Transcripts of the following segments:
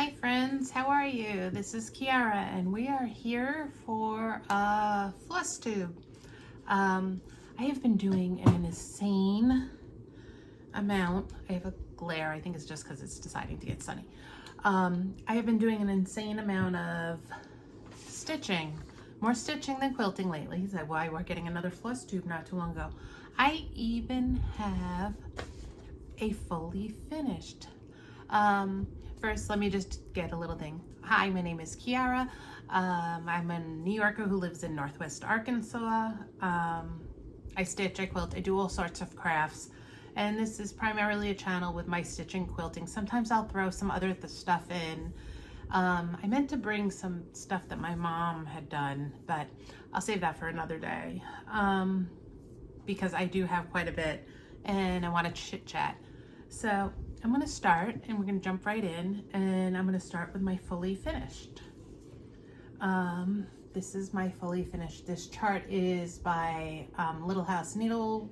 Hi friends, how are you? This is Kiara and we are here for FlossTube. I have been doing an insane amount. I have a glare, I think it's just because it's deciding to get sunny. I have been doing an insane amount of stitching. More stitching than quilting lately. That's why we're getting another FlossTube not too long ago. I even have a fully finished. First, let me just get a little thing. Hi, my name is Kiara. I'm a New Yorker who lives in Northwest Arkansas. I stitch, I quilt, I do all sorts of crafts. And this is primarily a channel with my stitching, quilting. Sometimes I'll throw some other stuff in. I meant to bring some stuff that my mom had done, but I'll save that for another day. Because I do have quite a bit and I want to chit chat. So I'm going to start and we're going to jump right in, and I'm going to start with my fully finished. This is my fully finished. This chart is by Little House Needleworks.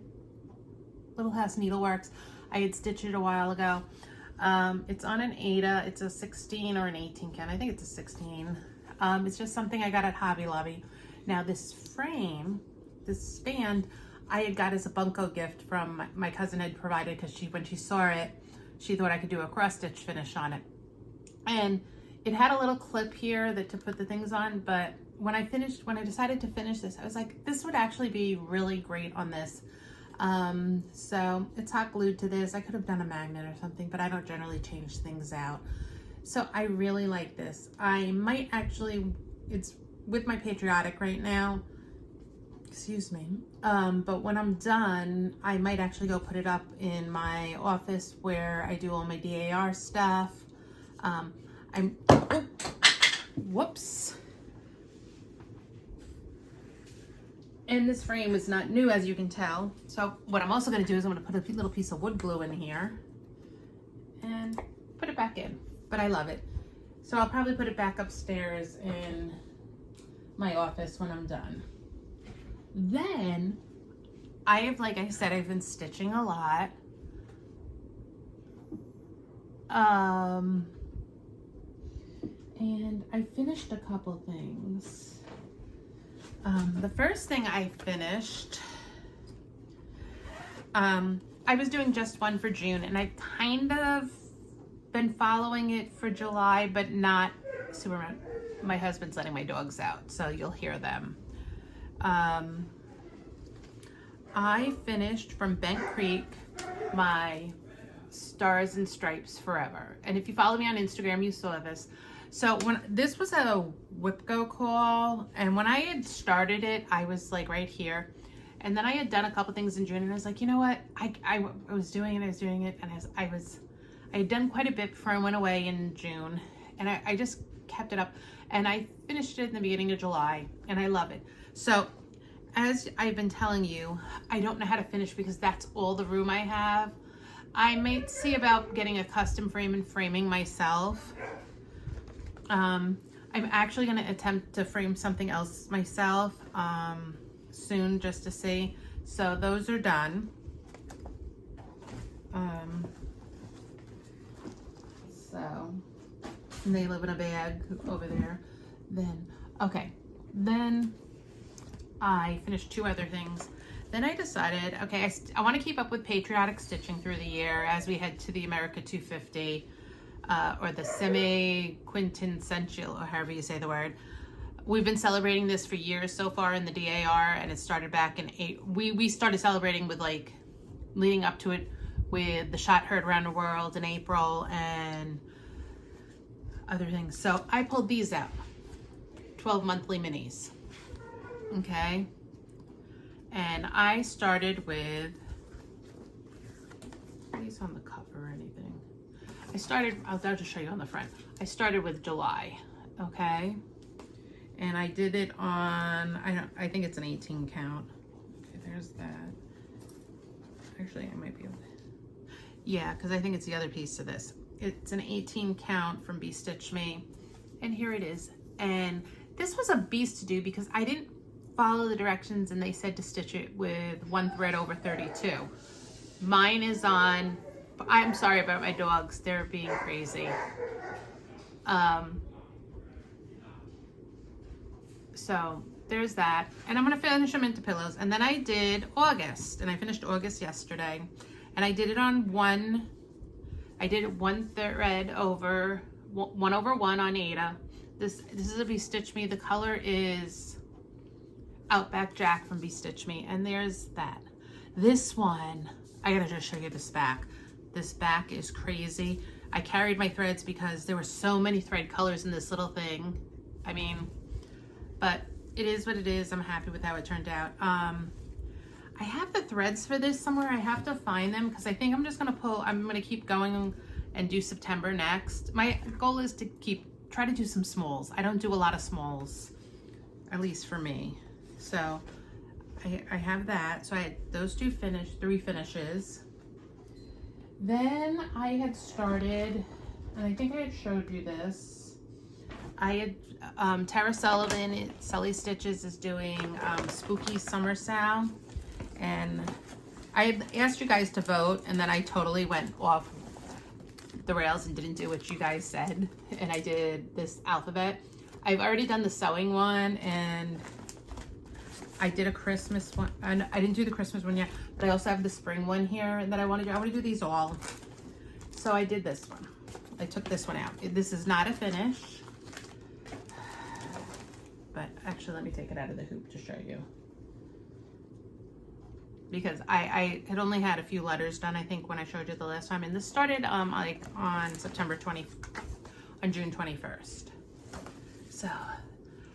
I had stitched it a while ago. It's on an Ada. It's a 16 or an 18 count. I think it's a 16. It's just something I got at Hobby Lobby. Now this frame, this stand, I had got as a bunko gift from my cousin had provided, because when she saw it, she thought I could do a cross stitch finish on it. And it had a little clip here to put the things on, but when I decided to finish this, I was like, this would actually be really great on this. So it's hot glued to this. I could have done a magnet or something, but I don't generally change things out. So I really like this. I might actually, it's with my patriotic right now, excuse me, but when I'm done, I might actually go put it up in my office where I do all my DAR stuff. Whoops. And this frame is not new, as you can tell. So what I'm also going to do is I'm going to put a little piece of wood glue in here and put it back in. But I love it. So I'll probably put it back upstairs in my office when I'm done. Then I have, like I said, I've been stitching a lot. And I finished a couple things. The first thing I finished, I was doing just one for June, and I've kind of been following it for July, but not super much. My husband's letting my dogs out, so you'll hear them. I finished from Bent Creek my Stars and Stripes Forever. And if you follow me on Instagram, you saw this. So when this was a Whipco call, and when I had started it, I was like right here. And then I had done a couple things in June, and I was like, you know what? I was doing it, and I had done quite a bit before I went away in June, and I just kept it up. And I finished it in the beginning of July, and I love it. So as I've been telling you, I don't know how to finish because that's all the room I have. I might see about getting a custom frame and framing myself. I'm actually going to attempt to frame something else myself soon, just to see. So those are done. So they live in a bag over there. Then I finished two other things. Then I decided, okay, I want to keep up with patriotic stitching through the year as we head to the America 250, or the semi-quintessential, or however you say the word. We've been celebrating this for years so far in the DAR, and it started back in we started celebrating with, like, leading up to it with the shot heard around the world in April and other things. So I pulled these out, 12 monthly minis. Okay, and I started with these on the cover or anything. I'll just show you on the front. I started with July, okay, and I did it on, I think it's an 18 count. Okay, there's that. Actually, I might be able to, yeah, because I think it's the other piece of this. It's an 18 count from Be Stitch Me, and here it is. And this was a beast to do because I didn't follow the directions, and they said to stitch it with one thread over 32. Mine is on, I'm sorry about my dogs, they're being crazy. So there's that, and I'm gonna finish them into pillows. And then I did August, and I finished August yesterday, and I did it on one. I did it one thread over one on Ada. This is a Be Stitch Me. The color is Outback Jack from Be Stitch Me, and there's that. This one, I gotta just show you this back. This back is crazy. I carried my threads because there were so many thread colors in this little thing. I mean, but it is what it is. I'm happy with how it turned out. I have the threads for this somewhere. I have to find them because I think I'm just gonna I'm gonna keep going and do September next. My goal is to try to do some smalls. I don't do a lot of smalls, at least for me. So I have that. So I had those three finishes. Then I had started, and I think I had showed you this. I had, Tara Sullivan, Sully Stitches is doing Spooky Summer Sound. And I had asked you guys to vote, and then I totally went off the rails and didn't do what you guys said. And I did this alphabet. I've already done the sewing one, and I did a Christmas one. And I didn't do the Christmas one yet, but I also have the spring one here that I want to do. I want to do these all. So I did this one. I took this one out. This is not a finish. But actually, let me take it out of the hoop to show you. Because I had only had a few letters done, I think, when I showed you the last time. And this started like on June 21st. So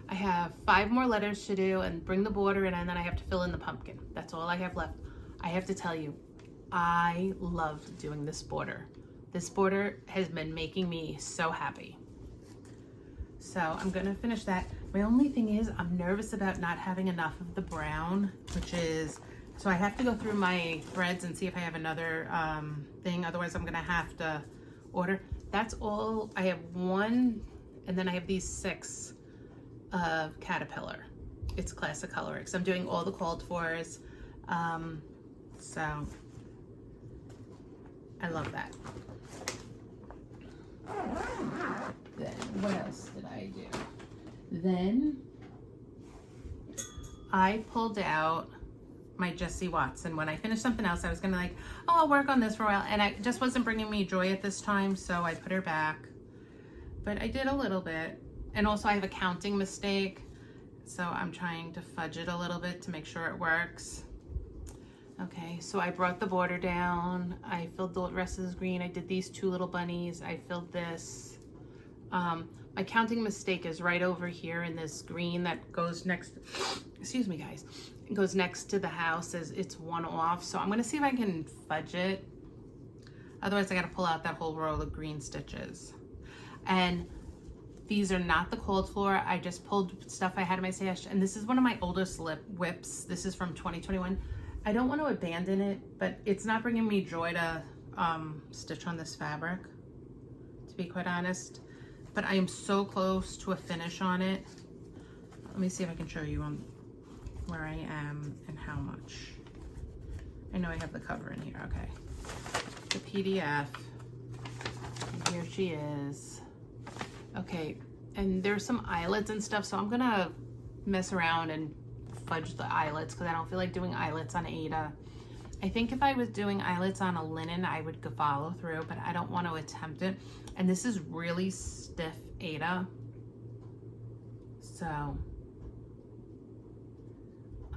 I have 5 more letters to do and bring the border in, and then I have to fill in the pumpkin. That's all I have left. I have to tell you, I love doing this border. This border has been making me so happy. So I'm gonna finish that. My only thing is I'm nervous about not having enough of the brown, so I have to go through my threads and see if I have another thing. Otherwise I'm gonna have to order. That's all. I have 1, and then I have these 6 of Caterpillar. It's Classic Colorix. I'm doing all the called fors. So I love that. Then what else did I do? Then I pulled out my Jessie Watson. When I finished something else, I was gonna like, oh, I'll work on this for a while, and it just wasn't bringing me joy at this time, so I put her back. But I did a little bit, and also I have a counting mistake, so I'm trying to fudge it a little bit to make sure it works. Okay, so I brought the border down. I filled the rest of this green. I did these 2 little bunnies. I filled this. My counting mistake is right over here in this green that goes next, excuse me guys, it goes next to the house as it's 1 off. So I'm gonna see if I can fudge it. Otherwise I gotta pull out that whole row of green stitches. And these are not the cold floor. I just pulled stuff I had in my stash, and this is one of my oldest whips. This is from 2021. I don't want to abandon it, but it's not bringing me joy to stitch on this fabric, to be quite honest. But I am so close to a finish on it. Let me see if I can show you where I am and how much. I know I have the cover in here. Okay, the PDF. And here she is. Okay, and there's some eyelets and stuff, so I'm gonna mess around and fudge the eyelets because I don't feel like doing eyelets on Ada. I think if I was doing eyelets on a linen, I would follow through, but I don't want to attempt it. And this is really stiff Ada. So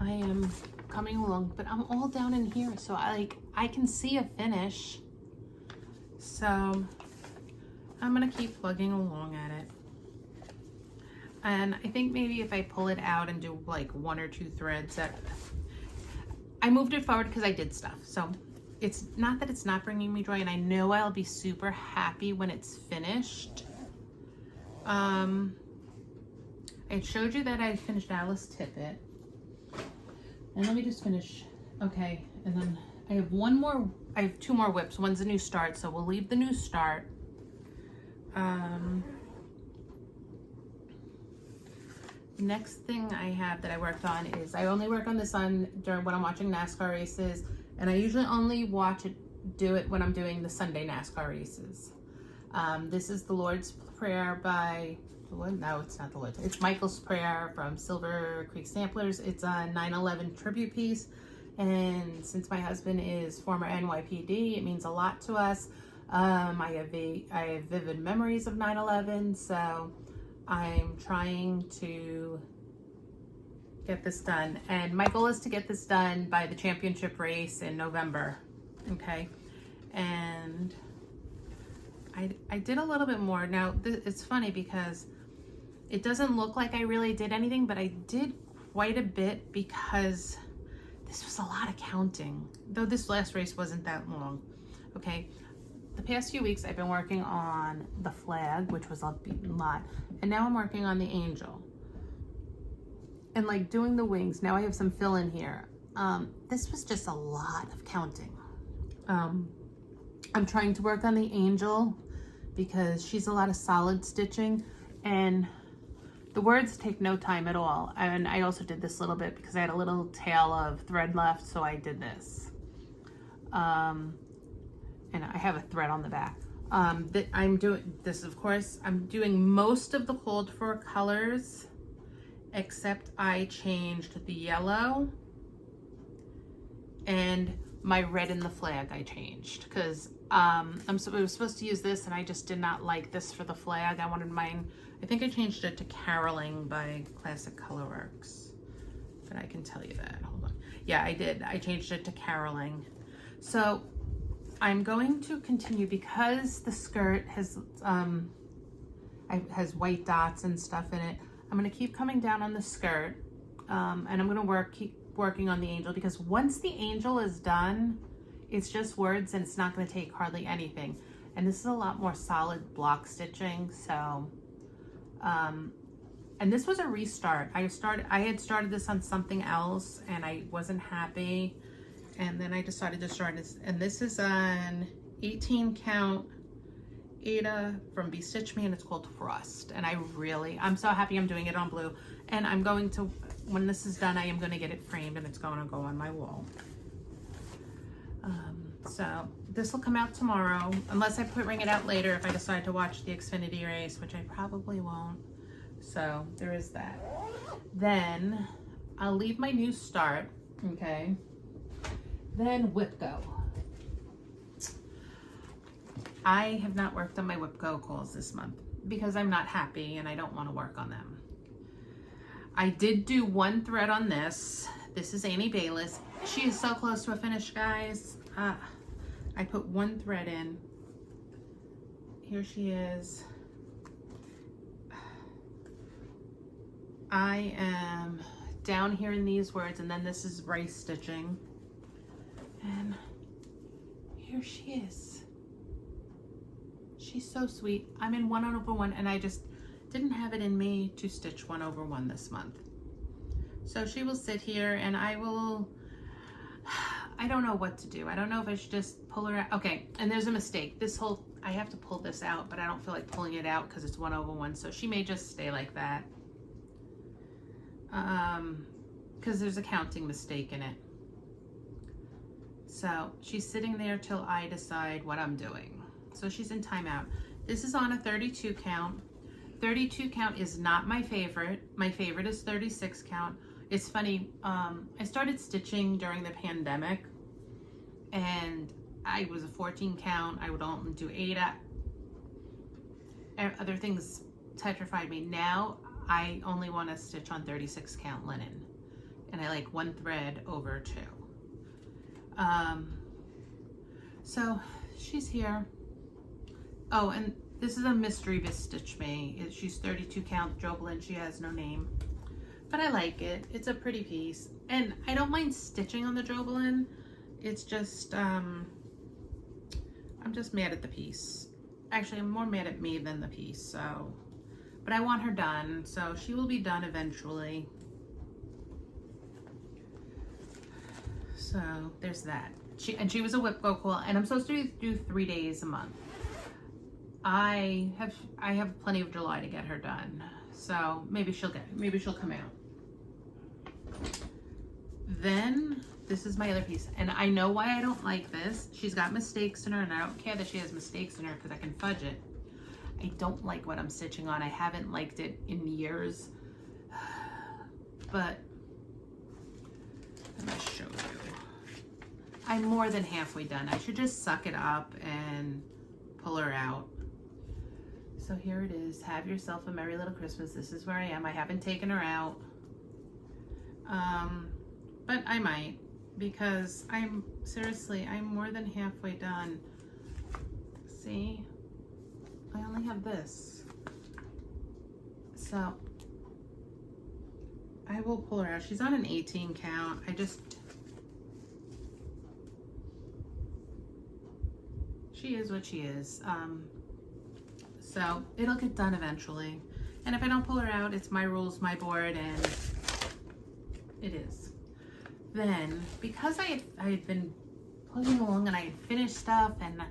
I am coming along, but I'm all down in here, so I can see a finish. So I'm gonna keep plugging along at it. And I think maybe if I pull it out and do like 1 or 2 threads, that I moved it forward because I did stuff. So it's not that it's not bringing me joy, and I know I'll be super happy when it's finished. I showed you that I finished Alice Tippett. And let me just finish. Okay, and then I have 2 more whips. One's a new start, so we'll leave the new start. Next thing I have that I worked on is, I only work on this during when I'm watching NASCAR races, and I usually only do it when I'm doing the Sunday NASCAR races. This is the Lord's Prayer by, no, it's not the Lord's. It's Michael's Prayer from Silver Creek Samplers. It's a 9/11 tribute piece. And since my husband is former NYPD, it means a lot to us. I have vivid memories of 9/11, so I'm trying to get this done. And my goal is to get this done by the championship race in November, okay? And I did a little bit more. Now, it's funny because it doesn't look like I really did anything, but I did quite a bit because this was a lot of counting, though this last race wasn't that long, okay? The past few weeks I've been working on the flag, which was a lot, and now I'm working on the angel. And like doing the wings, now I have some fill in here. This was just a lot of counting. I'm trying to work on the angel because she's a lot of solid stitching, and the words take no time at all. And I also did this little bit because I had a little tail of thread left, so I did this. And I have a thread on the back. I'm doing this, of course, I'm doing most of the called for colors, except I changed the yellow and my red in the flag I changed because I was supposed to use this and I just did not like this for the flag. I wanted mine, I think I changed it to Caroling by Classic Colorworks, but I can tell you that, hold on. Yeah, I did, I changed it to Caroling. So I'm going to continue because the skirt has white dots and stuff in it. I'm going to keep coming down on the skirt, and I'm going to keep working on the angel because once the angel is done, it's just words and it's not going to take hardly anything. And this is a lot more solid block stitching. So, and this was a restart. I had started this on something else and I wasn't happy. And then I decided to start this, and this is an 18 count Ada from Be Stitch Me, and it's called Frost. And I'm so happy I'm doing it on blue. And I'm going to, when this is done, I am going to get it framed and it's going to go on my wall. So this will come out tomorrow, unless I bring it out later if I decide to watch the Xfinity race, which I probably won't. So there is that. Then I'll leave my new start, okay? Then Whip Go. I have not worked on my Whip Go calls this month because I'm not happy and I don't want to work on them. I did do one thread on this. This is Annie Bayless. She is so close to a finish, guys. I put one thread in. Here she is. I am down here in these words, and then this is rice stitching. And here she is. She's so sweet. I'm in 1/1, and I just didn't have it in me to stitch 1/1 this month. So she will sit here and I don't know what to do. I don't know if I should just pull her out. Okay, and there's a mistake. I have to pull this out, but I don't feel like pulling it out because it's 1/1. So she may just stay like that. Because there's a counting mistake in it. So she's sitting there till I decide what I'm doing. So she's in timeout. This is on a 32 count. 32 count is not my favorite. My favorite is 36 count. It's funny, I started stitching during the pandemic and I was a 14 count. I would only do 8. Other things petrified me. Now I only want to stitch on 36 count linen and I like one thread over 2. So she's here. Oh, and this is a mystery Be Stitch Me. She's 32 count Joblin. She has no name, but I like it. It's a pretty piece, and I don't mind stitching on the Joblin. It's just I'm just mad at the piece. Actually, I'm more mad at me than the piece. So, but I want her done, so she will be done eventually. So there's that. She was a Whip Go call, and I'm supposed to do 3 days a month. I have plenty of July to get her done, so maybe she'll come out. Then this is my other piece, and I know why I don't like this. She's got mistakes in her, and I don't care that she has mistakes in her because I can fudge it. I don't like what I'm stitching on. I haven't liked it in years, but I'm gonna show you. I'm more than halfway done. I should just suck it up and pull her out. So here it is. Have yourself a merry little Christmas. This is where I am. I haven't taken her out. But I might, because I'm more than halfway done. See, I only have this. So I will pull her out. She's on an 18 count. She is what she is. So it'll get done eventually. And if I don't pull her out, it's my rules, my board, and it is. Then, because I had been plugging along and I had finished stuff, and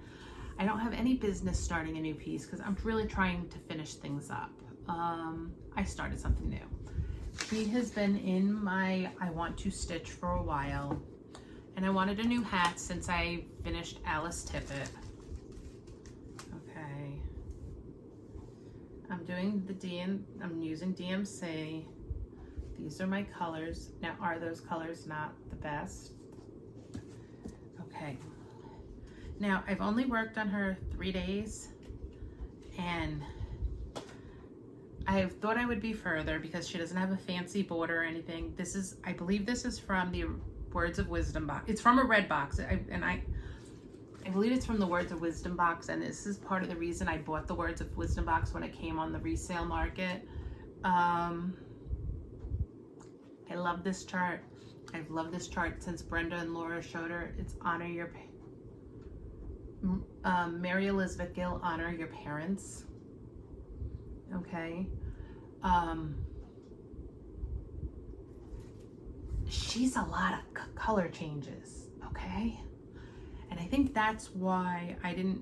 I don't have any business starting a new piece because I'm really trying to finish things up. I started something new. She has been in my I want to stitch for a while, and I wanted a new hat since I finished Alice Tippett. Okay. I'm using DMC. These are my colors. Now, are those colors not the best? Okay. Now, I've only worked on her 3 days, and I thought I would be further because she doesn't have a fancy border or anything. I believe this is from the Words of Wisdom box. It's from a red box, I believe it's from the Words of Wisdom box, and this is part of the reason I bought the Words of Wisdom box when it came on the resale market. I love this chart. I've loved this chart since Brenda and Laura showed her. It's honor your, Mary Elizabeth Gill, honor your parents. Okay. She's a lot of color changes. Okay. And I think that's why I didn't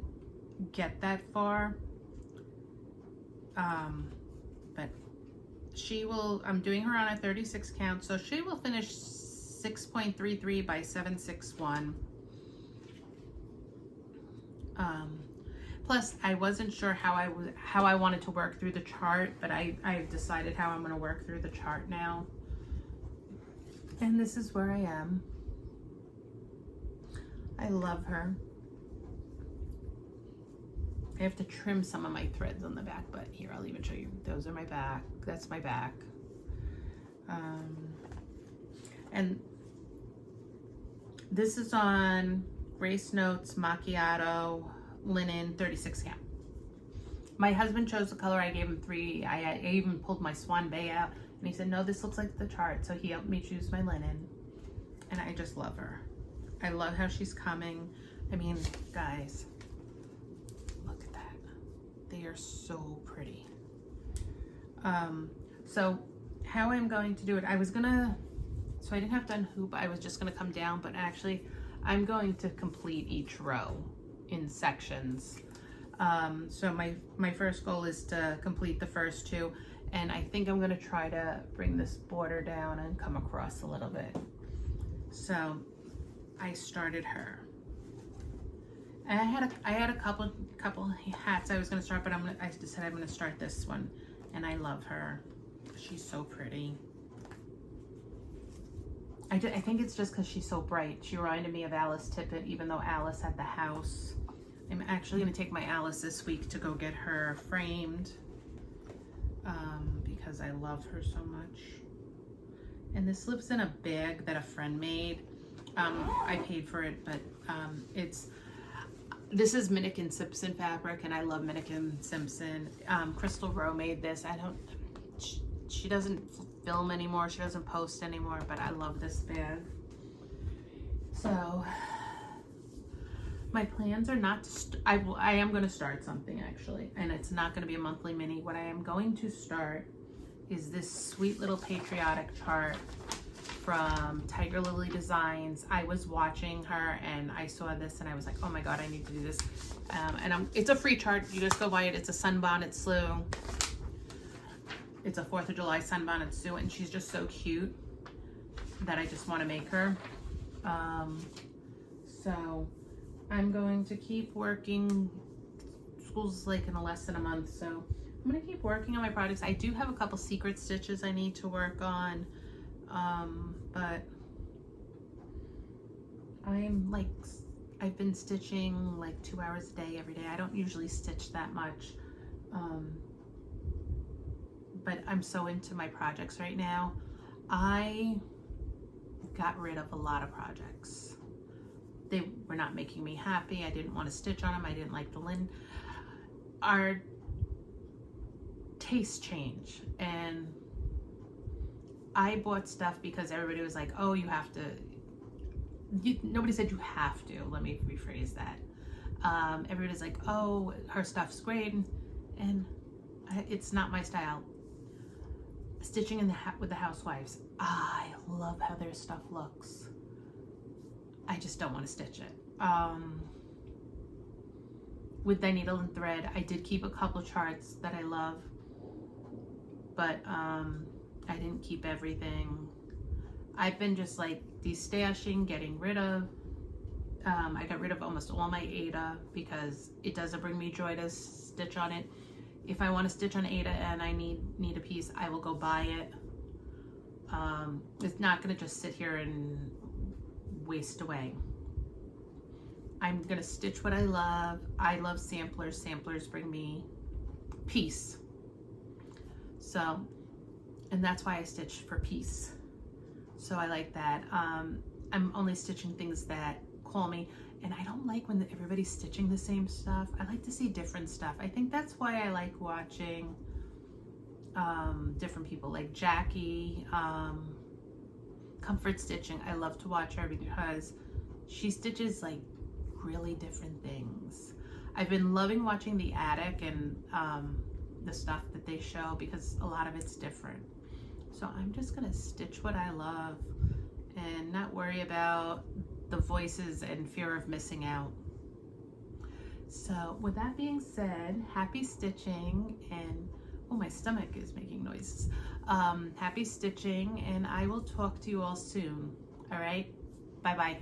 get that far. But she will, I'm doing her on a 36 count, so she will finish 6.33 by 761. Plus, I wasn't sure how I wanted to work through the chart, but I've decided how I'm going to work through the chart now. And this is where I am. I love her. I have to trim some of my threads on the back, but here, I'll even show you. Those are my back. That's my back. And this is on Grace Notes Macchiato Linen 36 count. My husband chose the color. I gave him 3. I even pulled my Swan Bay out, and he said, no, this looks like the chart. So he helped me choose my linen, and I just love her. I love how she's coming. I mean, guys, look at that. They are so pretty. So how I'm going to do it, so I didn't have to unhoop. I was just gonna come down, but actually I'm going to complete each row in sections. So my first goal is to complete the first 2, and I think I'm gonna try to bring this border down and come across a little bit. So I started her, and I had a couple hats I was gonna start, but I decided I'm gonna start this one, and I love her. She's so pretty. I think it's just because she's so bright. She reminded me of Alice Tippett, even though Alice had the house. I'm actually gonna take my Alice this week to go get her framed, because I love her so much. And this lives in a bag that a friend made. I paid for it, but this is Minnick & Simpson fabric, and I love Minnick & Simpson. Crystal Rowe made this. She doesn't film anymore, she doesn't post anymore, but I love this bag. So my plans are not to I am going to start something, actually, and it's not going to be a monthly mini. What I am going to start is this sweet little patriotic chart from Tiger Lily Designs. I was watching her and I saw this and I was like, oh my god, I need to do this. And it's a free chart. You just go buy it. It's a Sunbonnet Slew. It's a 4th of July Sunbonnet Slew, and she's just so cute that I just want to make her. So I'm going to keep working school's like in less than a month, so I'm gonna keep working on my projects. I do have a couple secret stitches I need to work on, but I've been stitching like 2 hours a day every day. I don't usually stitch that much, but I'm so into my projects right now. I got rid of a lot of projects. They were not making me happy. I didn't want to stitch on them. I didn't like the linen. Our tastes change, and I bought stuff because everybody was like, oh, you have to. Nobody said you have to. Let me rephrase that. Everybody's like, oh, her stuff's great, and it's not my style. Stitching in with the housewives, I love how their stuff looks. I just don't want to stitch it. With the needle and thread, I did keep a couple charts that I love, but I didn't keep everything. I've been just like destashing, getting rid of. I got rid of almost all my Aida because it doesn't bring me joy to stitch on it. If I want to stitch on Aida and I need a piece, I will go buy it. It's not going to just sit here and waste away. I'm going to stitch what I love. I love samplers. Samplers bring me peace. So, and that's why I stitch for peace. So I like that. I'm only stitching things that call me, and I don't like when everybody's stitching the same stuff. I like to see different stuff. I think that's why I like watching different people like Jackie, Comfort Stitching. I love to watch her because she stitches like really different things. I've been loving watching the attic and the stuff that they show because a lot of it's different. So I'm just gonna stitch what I love and not worry about the voices and fear of missing out. So with that being said, happy stitching, and oh, my stomach is making noises. Happy stitching, and I will talk to you all soon. All right, bye-bye.